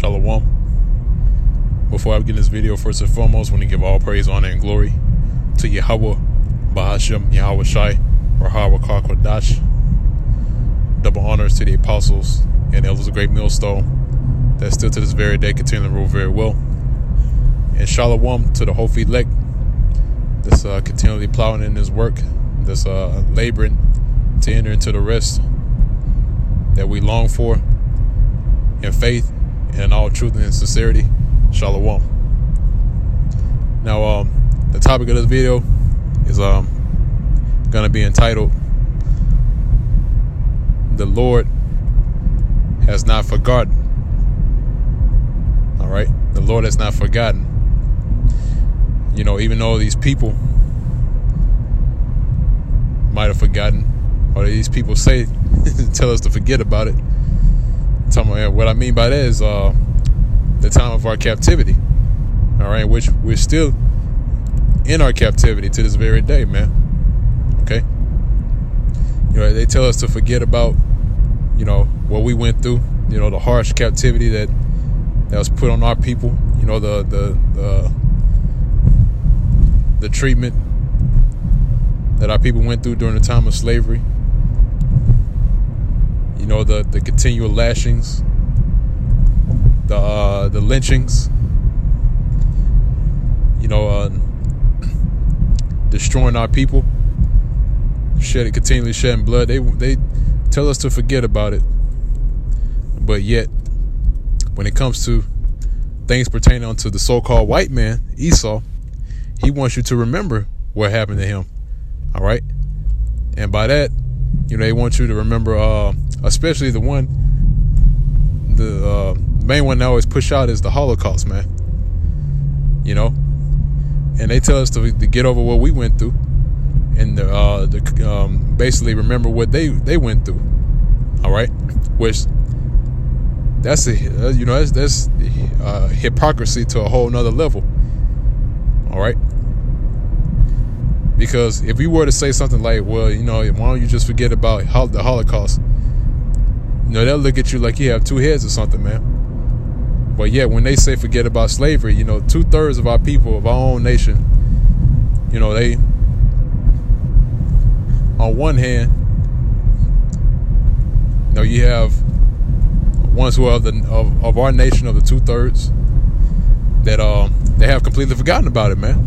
Shalom. Before I begin this video, first and foremost, I want to give all praise, honor, and glory to Yahweh, Bahashem, Yahweh Shai, Raha Rakah Kodash. Double honors to the apostles and elders of Great Millstone that still to this very day continue to rule very well. And Shalom to the whole elect that's continually plowing in his work, that's laboring to enter into the rest that we long for in faith and in all truth and sincerity. Shalom. Now, the topic of this video is going to be entitled, "The Lord Has Not Forgotten." All right, the Lord has not forgotten. You know, even though these people might have forgotten, or these people say tell us to forget about it. What I mean by that is the time of our captivity. All right, which we're still in our captivity to this very day, man. Okay, you know, they tell us to forget about, you know, what we went through. You know, the harsh captivity that was put on our people. You know, the treatment that our people went through during the time of slavery. You know, the continual lashings, the lynchings, you know, destroying our people, continually shedding blood. They tell us to forget about it, but yet, when it comes to things pertaining unto the so-called white man, Esau, he wants you to remember what happened to him. All right, and by that, you know, they want you to remember, especially the main one they always push out is the Holocaust, man. You know, and they tell us to get over what we went through, and basically remember what they went through. All right, which that's hypocrisy to a whole nother level. All right. Because if we were to say something like, well, you know, why don't you just forget about the Holocaust? You know, they'll look at you like you have two heads or something, man. But yeah, when they say forget about slavery, you know, 2/3 of our people, of our own nation, you know, they, on one hand, you know, you have ones who are of our nation, of the 2/3, that they have completely forgotten about it, man.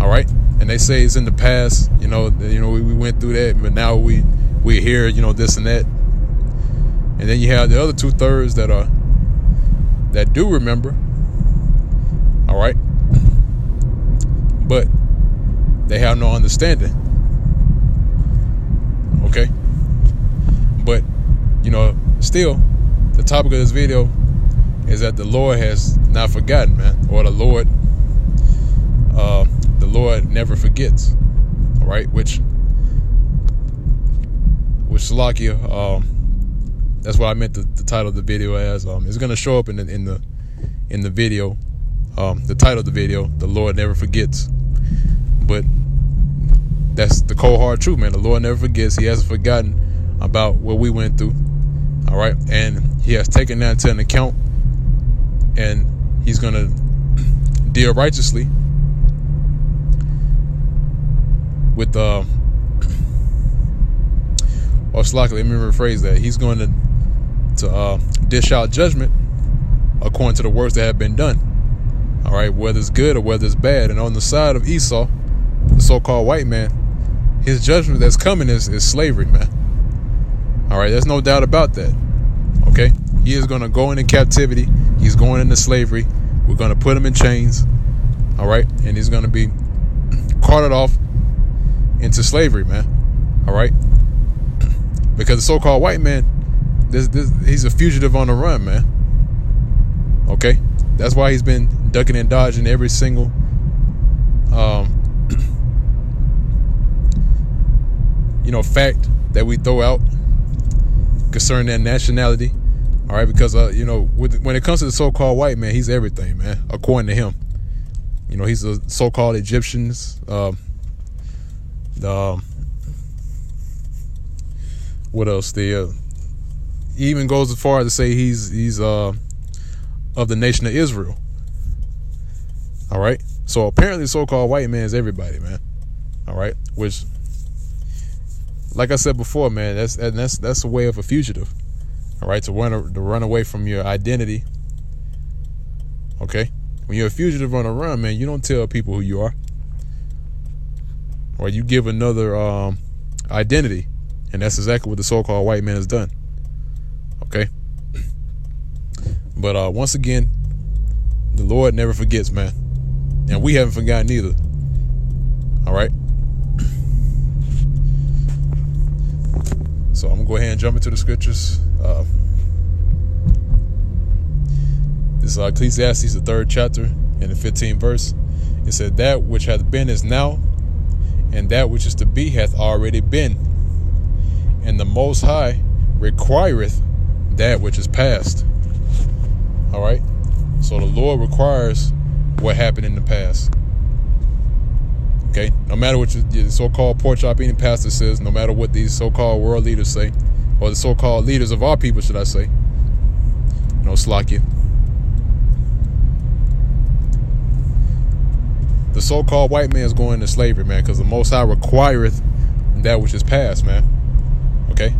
All right. And they say it's in the past, you know, we went through that, but now we're here, you know, this and that. And then you have the other 2/3 that do remember. All right. But they have no understanding. Okay. But, you know, still, the topic of this video is that the Lord has not forgotten, man, or the Lord never forgets. All right, which Salakia, that's what I meant the title of the video as. It's gonna show up in the video. The title of the video, "The Lord Never Forgets." But that's the cold hard truth, man. The Lord never forgets. He hasn't forgotten about what we went through. All right, and He has taken that into an account, and He's gonna deal righteously with or slightly, let me rephrase that. He's going to dish out judgment according to the works that have been done. All right, whether it's good or whether it's bad. And on the side of Esau, the so-called white man, his judgment that's coming is slavery, man. All right, there's no doubt about that. Okay, he is going to go into captivity. He's going into slavery. We're going to put him in chains. All right, and he's going to be carted off into slavery, man. All right, because the so-called white man, he's a fugitive on the run, man. Okay, that's why he's been ducking and dodging every single fact that we throw out concerning that nationality. All right, because you know, when it comes to the so-called white man, he's everything, man, according to him. You know, he's the so-called Egyptians, what else? He even goes as far as to say he's of the nation of Israel. All right. So apparently the so-called white man is everybody, man. All right. Which, like I said before, man, that's a way of a fugitive. All right. To run away from your identity. Okay. When you're a fugitive on a run, man, you don't tell people who you are. Or you give another identity. And that's exactly what the so-called white man has done. Okay. But once again, the Lord never forgets, man. And we haven't forgotten either. All right. So I'm going to go ahead and jump into the scriptures. This is Ecclesiastes, the 3rd chapter, and the 15th verse. It said, that which hath been is now, and that which is to be hath already been. And the Most High requireth that which is past. All right. So the Lord requires what happened in the past. Okay. No matter what the so-called pork chop eating pastor says, no matter what these so-called world leaders say, or the so-called leaders of our people, should I say, Slakia. The so-called white man is going into slavery, man, because the Most High requireth that which is past, man. Okay.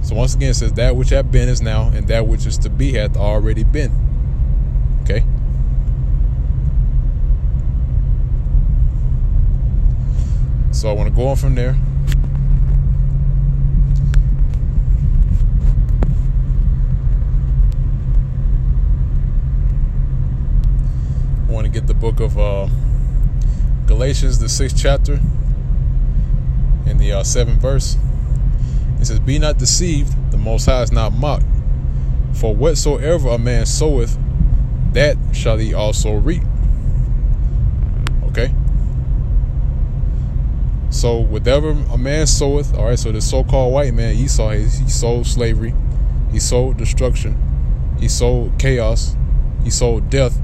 So once again, it says that which hath been is now, and that which is to be hath already been. Okay. So I want to go on from there. I want to get the book of Galatians, the 6th chapter, and the 7th verse. It says, be not deceived, the Most High is not mocked. For whatsoever a man soweth, that shall he also reap. Okay. So whatever a man soweth, all right, so the so-called white man, Esau, he sowed slavery, he sowed destruction, he sowed chaos, he sowed death.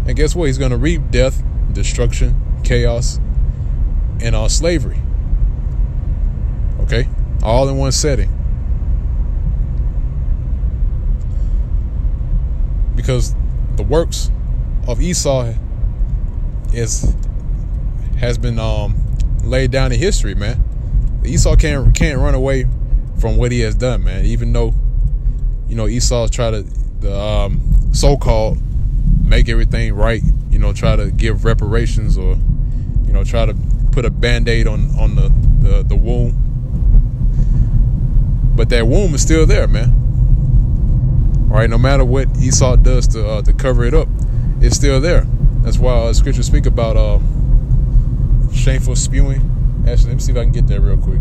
And guess what? He's going to reap death, destruction, chaos, and slavery. Okay? All in one setting. Because the works of Esau has been laid down in history, man. Esau can't run away from what he has done, man. Even though, Esau's try to so-called make everything right, try to give reparations, or try to put a band-aid on the wound. But that womb is still there, man. All right, no matter what Esau does to cover it up, it's still there. That's why scriptures speak about shameful spewing. Actually, let me see if I can get there real quick.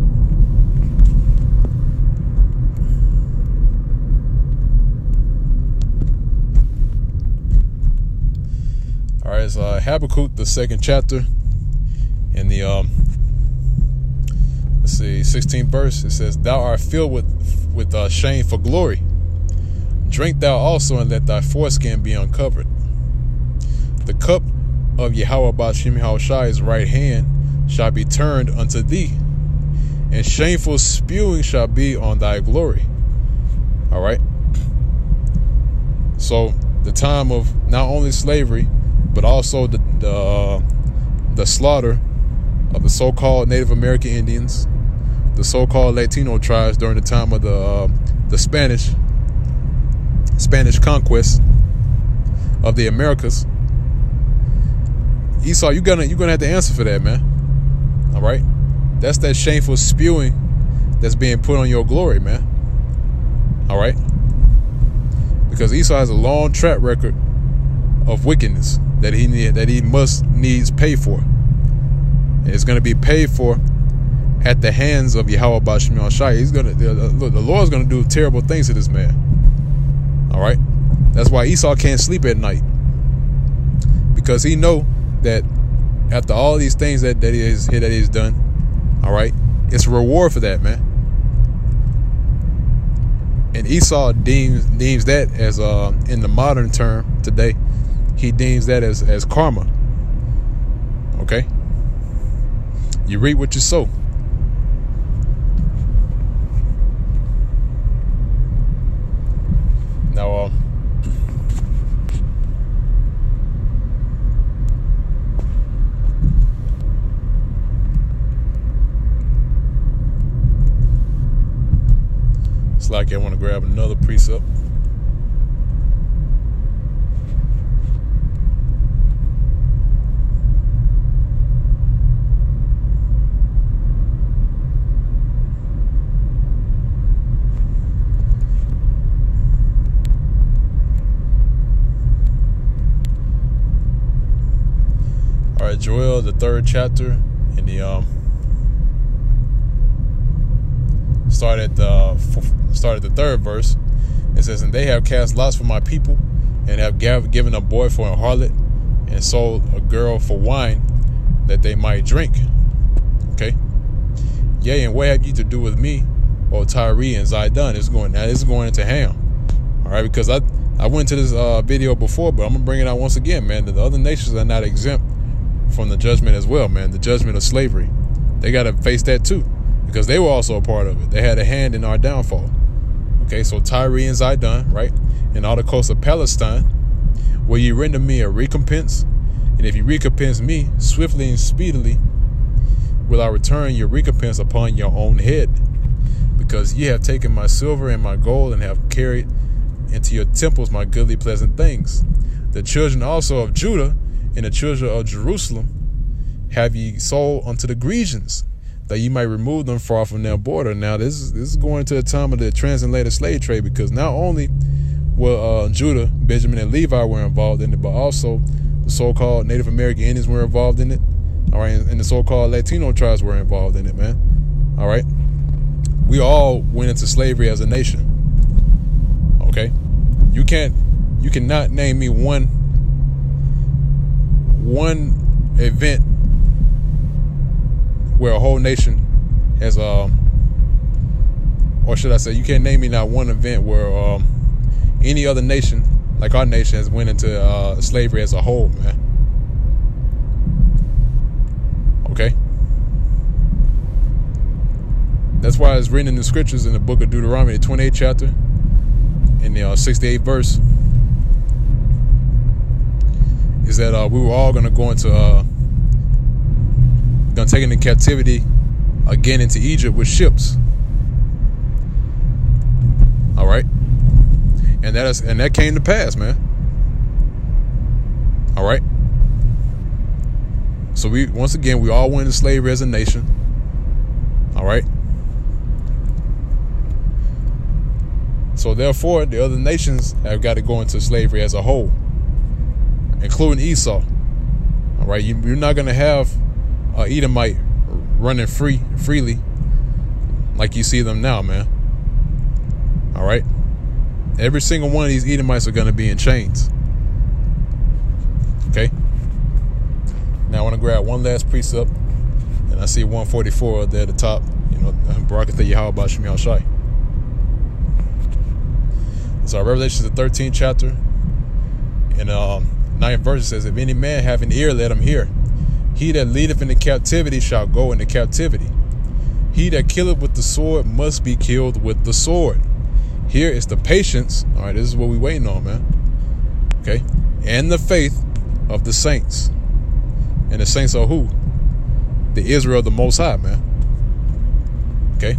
All right, it's Habakkuk, the 2nd chapter, and the 16th verse. It says, thou art filled with shame for glory. Drink thou also, and let thy foreskin be uncovered. The cup of Yahweh Bashim Yahushai's right hand shall be turned unto thee, and shameful spewing shall be on thy glory. All right. So the time of not only slavery, but also the slaughter of the so-called Native American Indians, the so-called Latino tribes during the time of the Spanish conquest of the Americas. Esau, you're gonna have to answer for that, man. All right, that's that shameful spewing that's being put on your glory, man. All right, because Esau has a long track record of wickedness that he must needs pay for. And it's going to be paid for at the hands of Yahweh Bashim Yahushai. The Lord's going to do terrible things to this man. All right, that's why Esau can't sleep at night, because he know that after all these things that he's done, all right, it's a reward for that, man. And Esau deems that as in the modern term today, he deems that as karma. Okay, you reap what you sow. Now, Okay, I want to grab another precept. All right, Joel, the 3rd chapter, in the start at the 3rd verse. It says, "And they have cast lots for my people, and have given a boy for a harlot, and sold a girl for wine, that they might drink." Okay. Yea, and what have ye to do with me, O Tyre and Zidon? This is going into Ham. All right, because I went to this video before, but I'm gonna bring it out once again, man. That the other nations are not exempt from the judgment as well, man. The judgment of slavery, they got to face that too, because they were also a part of it. They had a hand in our downfall. Okay, so Tyre and Zidon, right, and all the coasts of Palestine, will ye render me a recompense? And if you recompense me swiftly and speedily, will I return your recompense upon your own head? Because ye have taken my silver and my gold, and have carried into your temples my goodly pleasant things. The children also of Judah and the children of Jerusalem have ye sold unto the Grecians, that ye might remove them far from their border. Now this is going to the time of the transatlantic slave trade, because not only were Judah, Benjamin, and Levi were involved in it, but also the so-called Native American Indians were involved in it. All right, and the so-called Latino tribes were involved in it, man. All right, we all went into slavery as a nation. Okay, you cannot name me one event where a whole nation has, or should I say, you can't name me not one event where any other nation, like our nation, has went into slavery as a whole, man. Okay? That's why it's written in the scriptures in the book of Deuteronomy, the 28th chapter, in the 68th verse, is that we were all going to go into, going to take into captivity again into Egypt with ships. All right, and that came to pass, man. All right. So we all went into slavery as a nation. All right. So therefore, the other nations have got to go into slavery as a whole, including Esau. All right, you're not going to have an Edomite running freely like you see them now, man. All right, every single one of these Edomites are going to be in chains. Okay. Now I want to grab one last precept, and I see 144 there at the top. You know, Barakatha Yahweh Bashim Yahshai. So Revelation, the 13th chapter, and 9th verse says, "If any man have an ear, let him hear. He that leadeth into captivity shall go into captivity. He that killeth with the sword must be killed with the sword." Here is the patience. All right, this is what we're waiting on, man. Okay, and the faith of the saints. And the saints are who? The Israel of the Most High, man. Okay,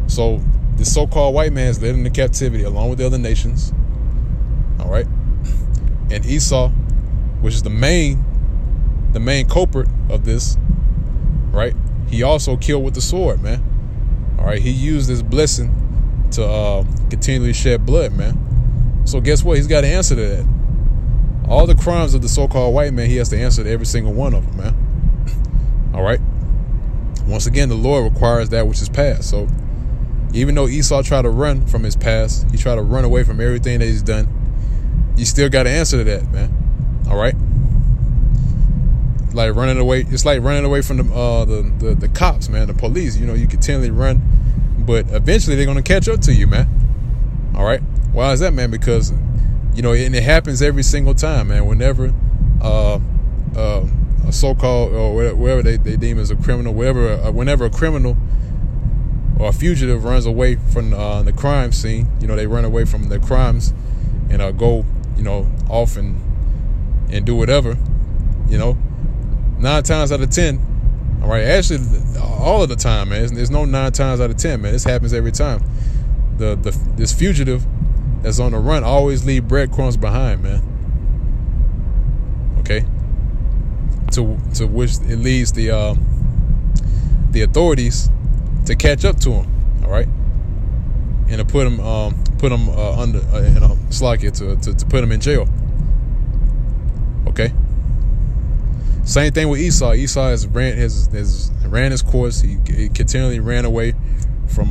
so the so-called white man is led into captivity along with the other nations. All right, and Esau, which is the main culprit of this, right? He also killed with the sword, man. All right, he used this blessing to continually shed blood, man. So guess what? He's got to answer to that. All the crimes of the so-called white man, he has to answer to every single one of them, man. All right. Once again, the Lord requires that which is past. So even though Esau tried to run from his past, he tried to run away from everything that he's done, you still got to answer to that, man. All right. Like running away, it's like running away from the cops, man, the police. You know, you continually run, but eventually they're gonna catch up to you, man. All right. Why is that, man? Because you know, and it happens every single time, man. Whenever a so-called or whatever they deem as a criminal, whenever a criminal or a fugitive runs away from the crime scene, you know, they run away from their crimes and go, you know, off and do whatever, you know. 9 times out of 10, all right, actually all of the time, man. There's no 9 times out of 10, man. This happens every time. this fugitive that's on the run always leave breadcrumbs behind, man. Okay, to which it leads the authorities to catch up to him. All right, and to put him under to put him in jail. Okay. Same thing with Esau. Esau has ran his course. He continually ran away from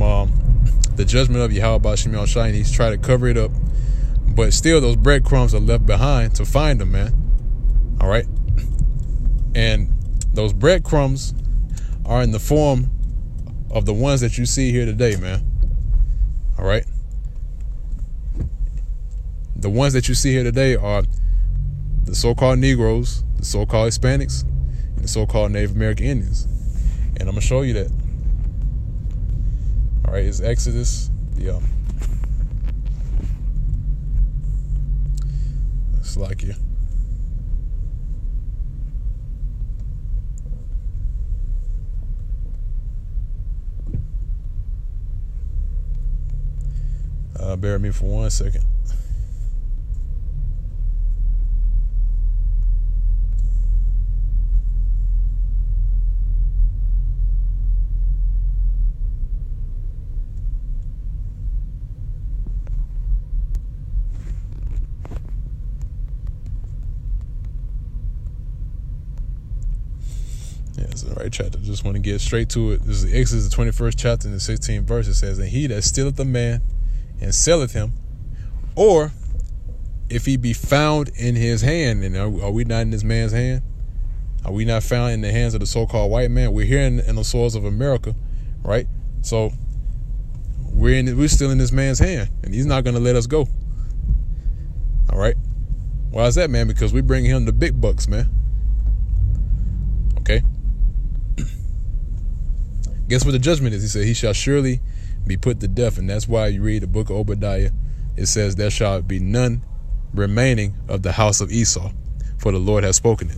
the judgment of Yahweh Ba'Shem Yahushua, and he's tried to cover it up. But still, those breadcrumbs are left behind to find him, man. All right? And those breadcrumbs are in the form of the ones that you see here today, man. All right? The ones that you see here today are the so-called Negroes, the so-called Hispanics, and the so-called Native American Indians. And I'm going to show you that. All right, it's Exodus. It's like you. Bear with me for 1 second. Yeah, it's the right chapter. Just want to get straight to it. This is Exodus, the 21st chapter, and the 16th verse. It says, "And he that stealeth a man and selleth him, or if he be found in his hand," and are we not in this man's hand? Are we not found in the hands of the so-called white man? We're here in the soils of America, right? So we're still in this man's hand, and he's not going to let us go. All right. Why is that, man? Because we bring him the big bucks, man. Okay. Guess what the judgment is? He said, he shall surely be put to death. And that's why you read the book of Obadiah. It says, there shall be none remaining of the house of Esau, for the Lord has spoken it.